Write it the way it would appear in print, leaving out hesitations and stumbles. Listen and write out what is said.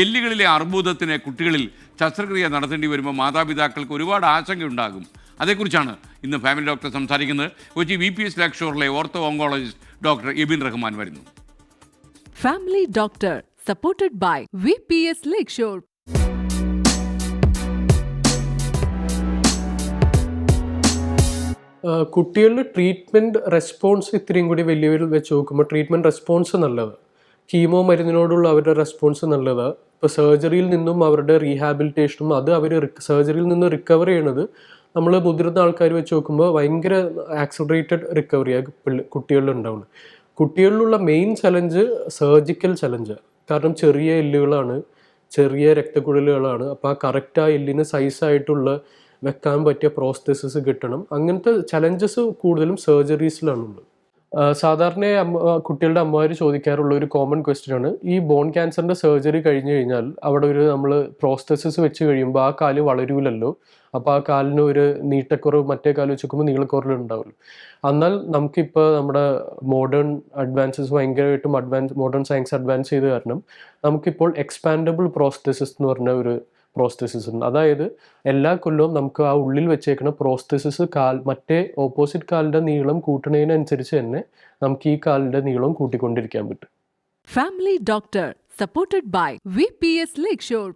എല്ലുകളിലെ അർബുദത്തിന് കുട്ടികളിൽ ശസ്ത്രക്രിയ നടത്തേണ്ടി വരുമ്പോൾ മാതാപിതാക്കൾക്ക് ഒരുപാട് ആശങ്കയുണ്ടാകും. അതേക്കുറിച്ചാണ് ഇന്ന് ഫാമിലി ഡോക്ടർ സംസാരിക്കുന്നത്. കൊച്ചി VPS ലേക്ക് ഷോറിലെ ortho oncologist doctor Ebin Rahman വരുന്നു. Family doctor supported by VPS lake Shore. കുട്ടികളുടെ ട്രീറ്റ്മെൻറ്റ് റെസ്പോൺസ് ഇത്രയും കൂടി വലിയ വെച്ച് നോക്കുമ്പോൾ ട്രീറ്റ്മെൻറ്റ് റെസ്പോൺസ് നല്ലത്. കീമോ മരുന്നിനോടുള്ള അവരുടെ റെസ്പോൺസ് നല്ലത്. ഇപ്പോൾ സർജറിയിൽ നിന്നും അവരുടെ റീഹാബിലിറ്റേഷനും അത് അവർ സർജറിയിൽ നിന്ന് റിക്കവർ ചെയ്യണത് നമ്മൾ മുതിർന്ന ആൾക്കാർ വെച്ച് നോക്കുമ്പോൾ ഭയങ്കര ആക്സലറേറ്റഡ് റിക്കവറിയാണ് കുട്ടികളിലുണ്ടാവുന്നത്. കുട്ടികളിലുള്ള മെയിൻ ചലഞ്ച് സർജിക്കൽ ചലഞ്ച്. കാരണം ചെറിയ എല്ലുകളാണ്, ചെറിയ രക്തക്കുഴലുകളാണ്. അപ്പോൾ ആ കറക്റ്റ് ആ എല്ലിന് സൈസായിട്ടുള്ള വെക്കാൻ പറ്റിയ പ്രോസ്തെസിസ് കിട്ടണം. അങ്ങനത്തെ ചലഞ്ചസ് കൂടുതലും സർജറീസിലാണുള്ളത്. സാധാരണ കുട്ടികളുടെ അമ്മമാർ ചോദിക്കാറുള്ള ഒരു കോമൺ ക്വസ്റ്റ്യനാണ്, ഈ ബോൺ ക്യാൻസറിൻ്റെ സർജറി കഴിഞ്ഞ് കഴിഞ്ഞാൽ അവിടെ ഒരു നമ്മൾ പ്രോസ്തെസിസ് വെച്ച് കഴിയുമ്പോൾ ആ കാല് വളരൂലല്ലോ, അപ്പോൾ ആ കാലിന് ഒരു നീട്ടക്കുറവ് മറ്റേ കാല് വെച്ച് നോക്കുമ്പോൾ നീളക്കുറവുണ്ടാവുമല്ലോ. എന്നാൽ നമുക്കിപ്പോൾ നമ്മുടെ മോഡേൺ അഡ്വാൻസസ് ഭയങ്കരമായിട്ടും മോഡേൺ സയൻസ് അഡ്വാൻസ് ചെയ്ത് കാരണം നമുക്കിപ്പോൾ എക്സ്പാൻഡബിൾ പ്രോസ്തെസിസ് എന്ന് പറഞ്ഞ ഒരു പ്രോസ്തെസിസ് ഉണ്ട്. അതായത് എല്ലാ കൊല്ലവും നമുക്ക് ആ ഉള്ളിൽ വെച്ചേക്കുന്ന പ്രോസ്തെസിസ് മറ്റേ ഓപ്പോസിറ്റ് കാലിൻ്റെ നീളം കൂട്ടുന്നതിനനുസരിച്ച് തന്നെ നമുക്ക് ഈ കാലിൻ്റെ നീളം കൂട്ടിക്കൊണ്ടിരിക്കാൻ പറ്റും. Family doctor supported by VPS lake shore.